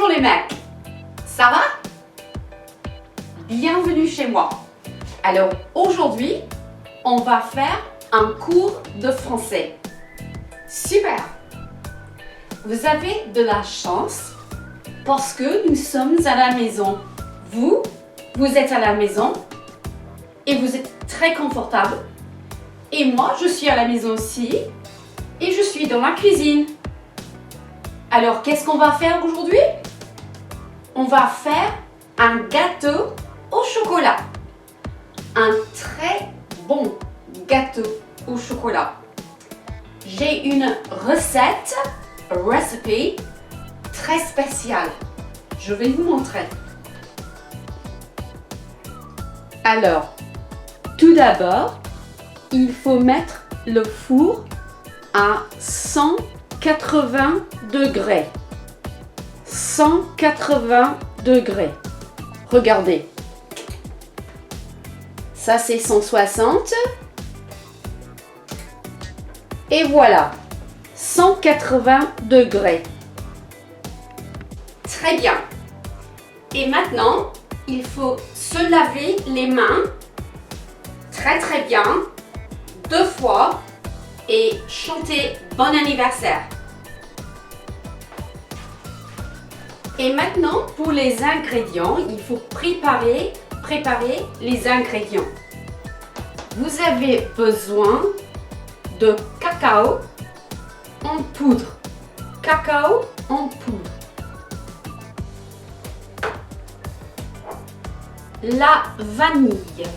Bonjour les mecs, ça va? Bienvenue chez moi. Alors aujourd'hui, on va faire un cours de français. Super! Vous avez de la chance parce que nous sommes à la maison. Vous êtes à la maison et vous êtes très confortable. Et moi, je suis à la maison aussi et je suis dans la cuisine. Alors, qu'est-ce qu'on va faire aujourd'hui? On va faire un gâteau au chocolat. Un très bon gâteau au chocolat. J'ai une recette, recipe, très spéciale. Je vais vous montrer. Alors, tout d'abord, il faut mettre le four à 180 degrés. 180 degrés. Regardez. Ça, c'est 160. Et voilà. 180 degrés. Très bien. Et maintenant, il faut se laver les mains très très bien 2 fois et chanter bon anniversaire. Et maintenant, pour les ingrédients, il faut préparer les ingrédients. Vous avez besoin de cacao en poudre. Cacao en poudre. La vanille.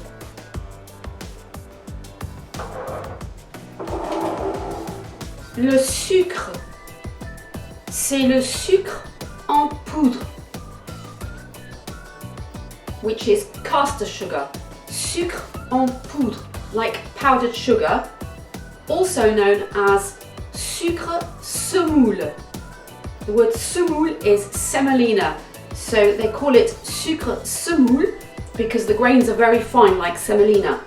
Le sucre, c'est le sucre en poudre, which is caster sugar. Sucre en poudre, like powdered sugar, also known as sucre semoule. The word semoule is semolina, so they call it sucre semoule because the grains are very fine, like semolina.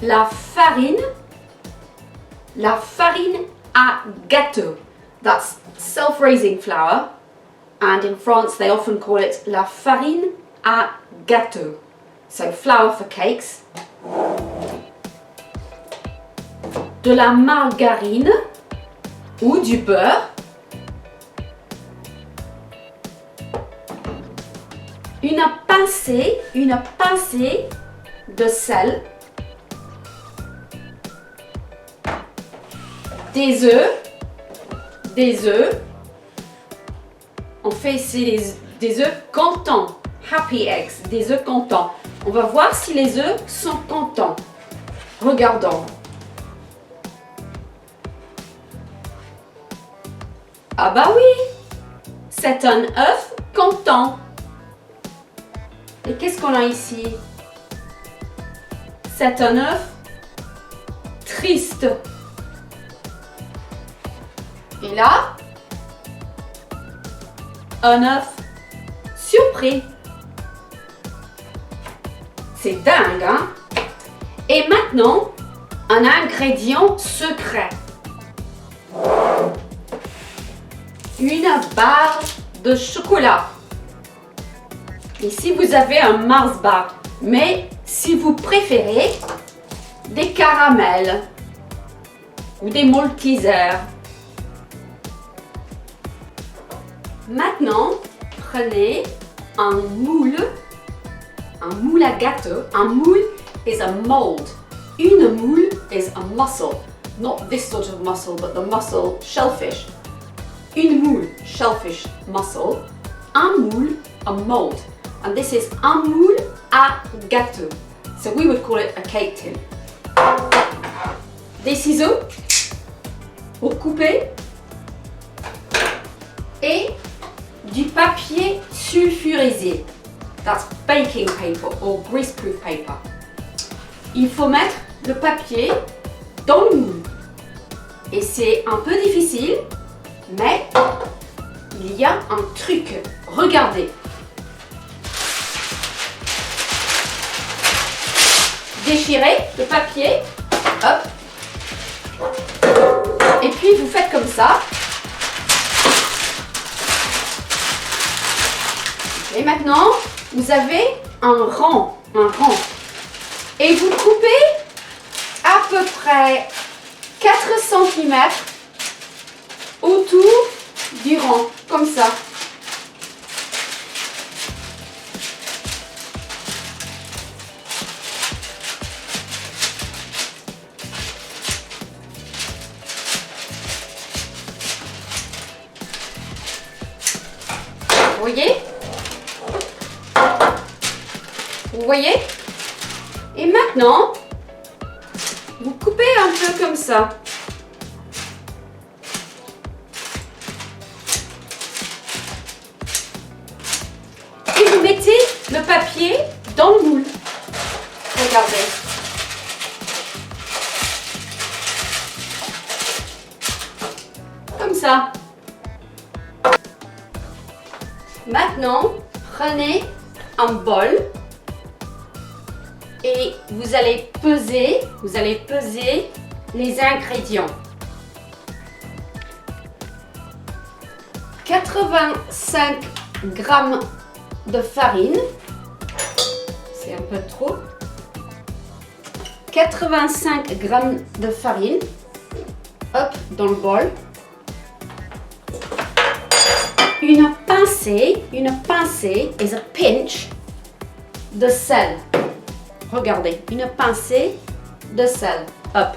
La farine à gâteau. That's self-raising flour, and in France they often call it la farine à gâteau. So flour for cakes. De la margarine ou du beurre. Une pincée de sel. Des œufs. On fait ici des œufs contents. Happy eggs, des œufs contents. On va voir si les œufs sont contents. Regardons. Ah bah oui, c'est un œuf content. Et qu'est-ce qu'on a ici? C'est un œuf triste. Et là, un œuf surpris. C'est dingue, hein? Et maintenant, un ingrédient secret. Une barre de chocolat. Ici, vous avez un Mars bar. Mais si vous préférez, des caramels ou des Maltesers. Maintenant, prenez un moule à gâteau. Un moule is a mold. Une moule is a mussel. Not this sort of mussel, but the mussel shellfish. Une moule, shellfish, mussel. Un moule, a mold. And this is un moule à gâteau. So we would call it a cake tin. Des ciseaux pour couper. Et du papier sulfurisé. That's baking paper or greaseproof paper. Il faut mettre le papier dans le moule. Et c'est un peu difficile, mais il y a un truc. Regardez. Déchirez le papier. Hop. Et puis vous faites comme ça. maintenant, vous avez un rang. Et vous coupez à peu près 4 cm autour du rang, comme ça. Vous voyez? Vous voyez? Et maintenant, vous coupez un peu comme ça. Et vous mettez le papier dans le moule. Regardez. Comme ça. Maintenant, prenez un bol et vous allez peser les ingrédients. 85 grammes de farine, c'est un peu trop. 85 grammes de farine, hop, dans le bol. Une pincée is a pinch de sel. Regardez, une pincée de sel. Hop.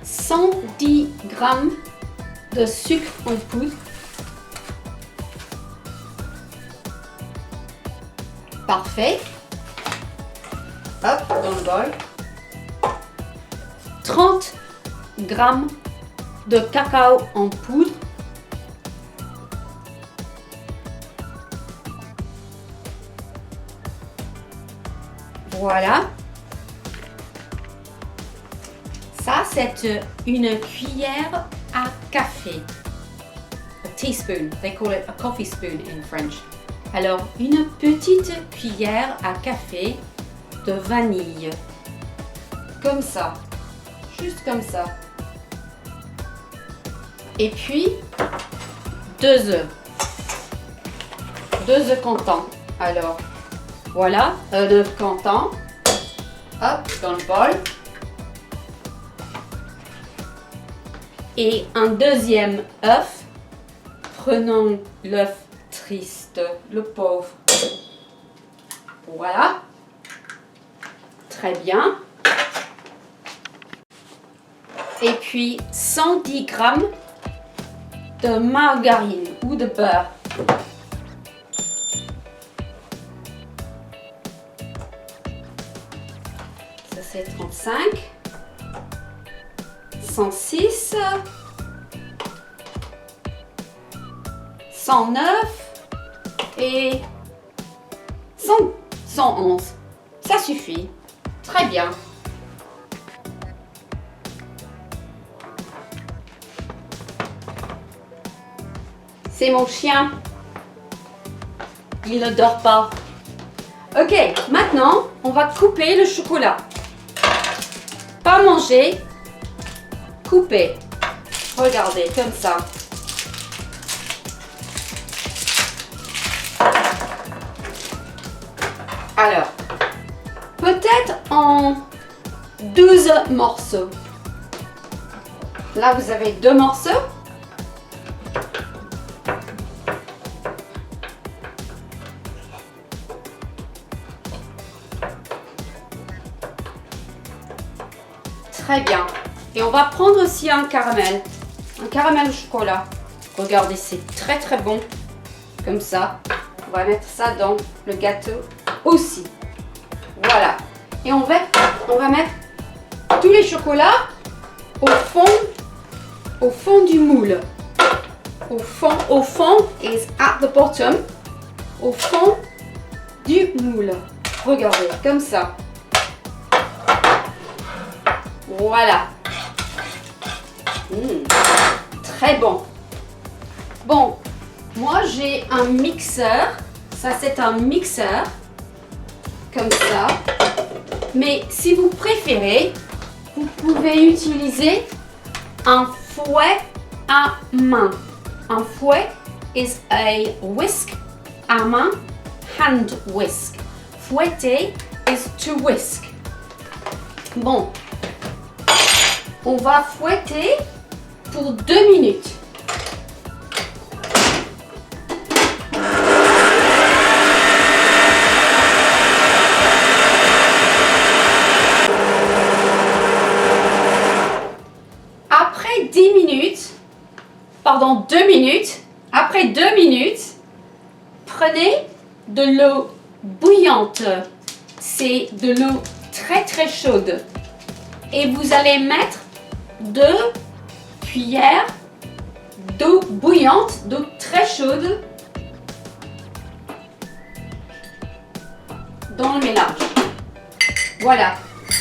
110 grammes de sucre en poudre. Parfait. Hop, dans le bol. 30 grammes de cacao en poudre. Voilà. Ça, c'est une cuillère à café. A teaspoon. They call it a coffee spoon in French. Alors, une petite cuillère à café de vanille. Comme ça. Juste comme ça. Et puis, 2 œufs. 2 œufs comptants. Alors, voilà, un œuf comptant. Hop, dans le bol. Et un deuxième œuf. Prenons l'œuf triste, le pauvre. Voilà. Très bien. Et puis 110 grammes de margarine ou de beurre. Ça c'est 35, 106, 109 et 111. Ça suffit. Très bien. C'est mon chien. Il ne dort pas. Ok, maintenant, on va couper le chocolat. Pas manger, couper. Regardez, comme ça. Alors, peut-être en 12 morceaux. Là, vous avez 2 morceaux. Très bien. Et on va prendre aussi un caramel au chocolat. Regardez, c'est très très bon. Comme ça. On va mettre ça dans le gâteau aussi. Voilà. Et on va mettre tous les chocolats au fond du moule. Au fond is at the bottom. Au fond du moule. Regardez, comme ça. Voilà. Très bon. Bon, moi j'ai un mixeur. Ça c'est un mixeur. Comme ça. Mais si vous préférez, vous pouvez utiliser un fouet à main. Un fouet is a whisk, à main, hand whisk. Fouetter is to whisk. Bon, on va fouetter pour 2 minutes. Après 10 minutes, pardon, 2 minutes, après 2 minutes, prenez de l'eau bouillante. C'est de l'eau très très chaude. Et vous allez mettre 2 cuillères d'eau bouillante, d'eau très chaude dans le mélange. Voilà.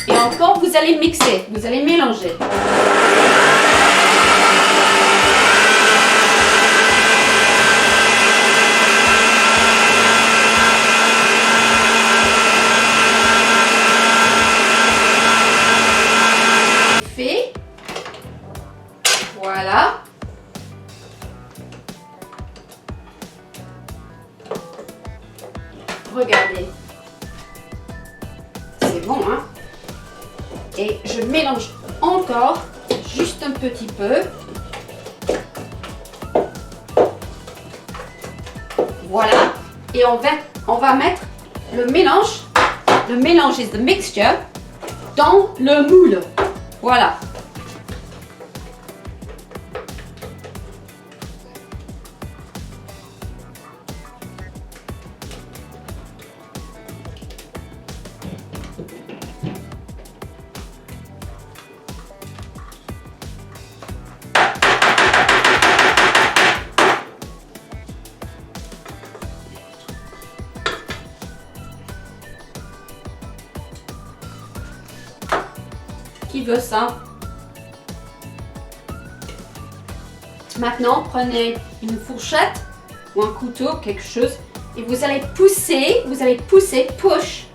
Et encore, vous allez mixer, vous allez mélanger. Fait. Voilà. Regardez. C'est bon, hein? Et je mélange encore, juste un petit peu. Voilà. Et on va mettre le mélange is the mixture, dans le moule. Voilà. Qui veut ça? Maintenant, prenez une fourchette ou un couteau, quelque chose, et vous allez pousser, push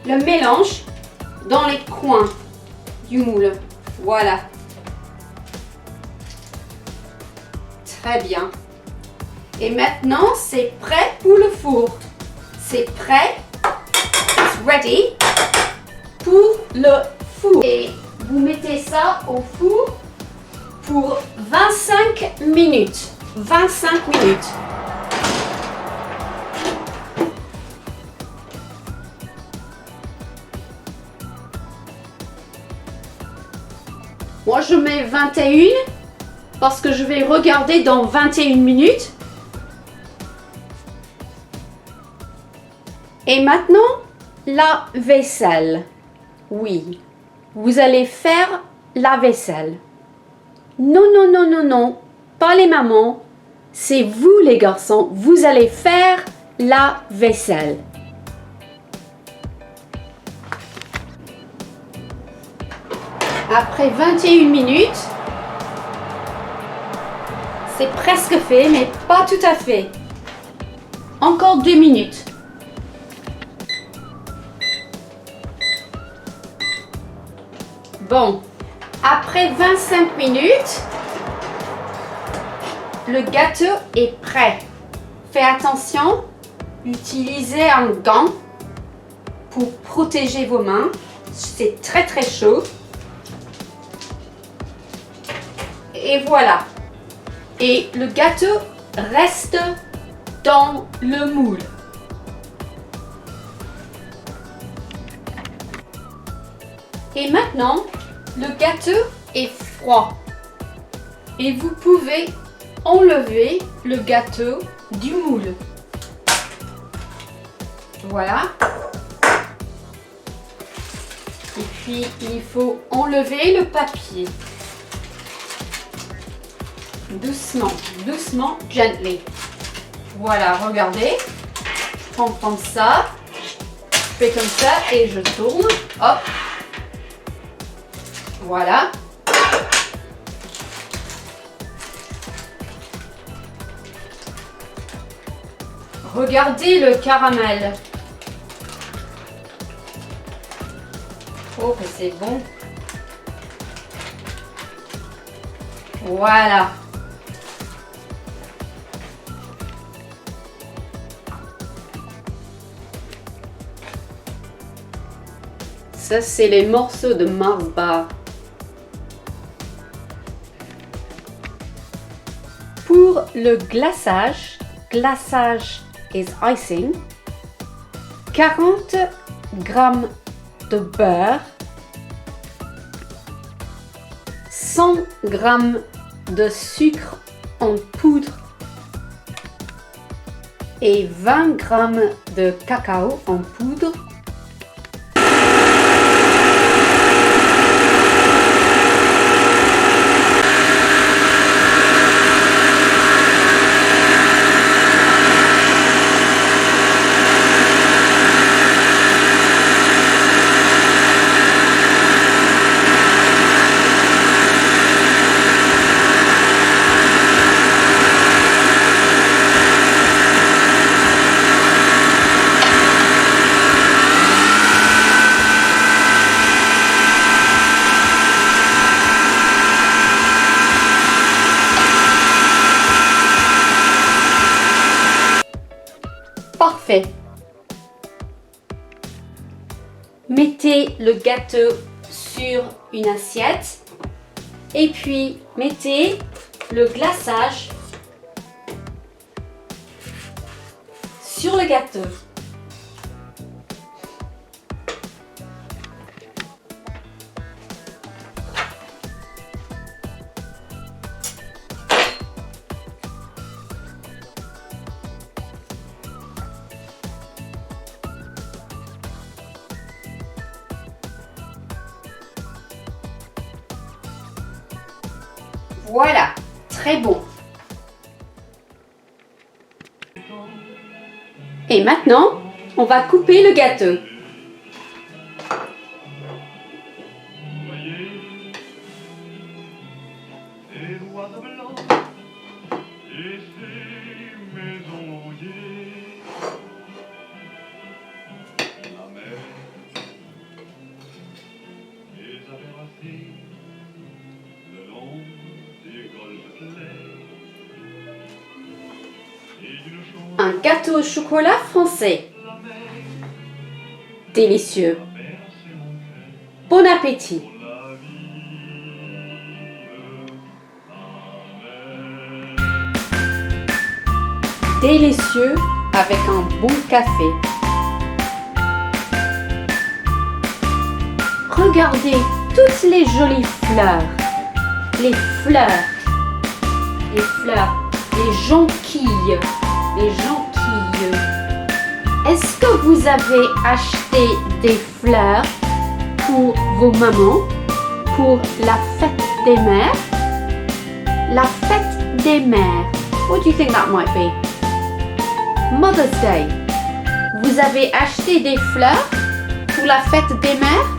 le mélange dans les coins du moule. Voilà. Très bien. Et maintenant, c'est prêt pour le four. C'est prêt. It's ready pour le four. Et vous mettez ça au four pour 25 minutes. 25 minutes. Moi, je mets 21 parce que je vais regarder dans 21 minutes. Et maintenant, la vaisselle. Oui, vous allez faire la vaisselle. Non, non, non, non, non, pas les mamans. C'est vous les garçons, vous allez faire la vaisselle. Après 21 minutes, c'est presque fait, mais pas tout à fait. Encore 2 minutes. Bon, après 25 minutes, le gâteau est prêt. Faites attention, utilisez un gant pour protéger vos mains. C'est très très chaud. Et voilà. Et le gâteau reste dans le moule. Et maintenant, le gâteau est froid. Et vous pouvez enlever le gâteau du moule. Voilà. Et puis, il faut enlever le papier. Doucement, doucement, gently. Voilà, regardez. Je prends comme ça. Je fais comme ça et je tourne. Hop. Voilà. Regardez le caramel. Oh, que c'est bon. Voilà. Ça, c'est les morceaux de Mars bar. Pour le glaçage, glaçage is icing, 40 g de beurre, 100 g de sucre en poudre et 20 g de cacao en poudre. Parfait. Mettez le gâteau sur une assiette et puis mettez le glaçage sur le gâteau. Voilà, très bon. Et maintenant, on va couper le gâteau. Un gâteau au chocolat français. Délicieux. Bon appétit. Délicieux avec un bon café. Regardez toutes les jolies fleurs. Les fleurs. Les fleurs. Les jonquilles. Les jonquilles. Est-ce que vous avez acheté des fleurs pour vos mamans pour la fête des mères? La fête des mères. What do you think that might be? Mother's Day. Vous avez acheté des fleurs pour la fête des mères?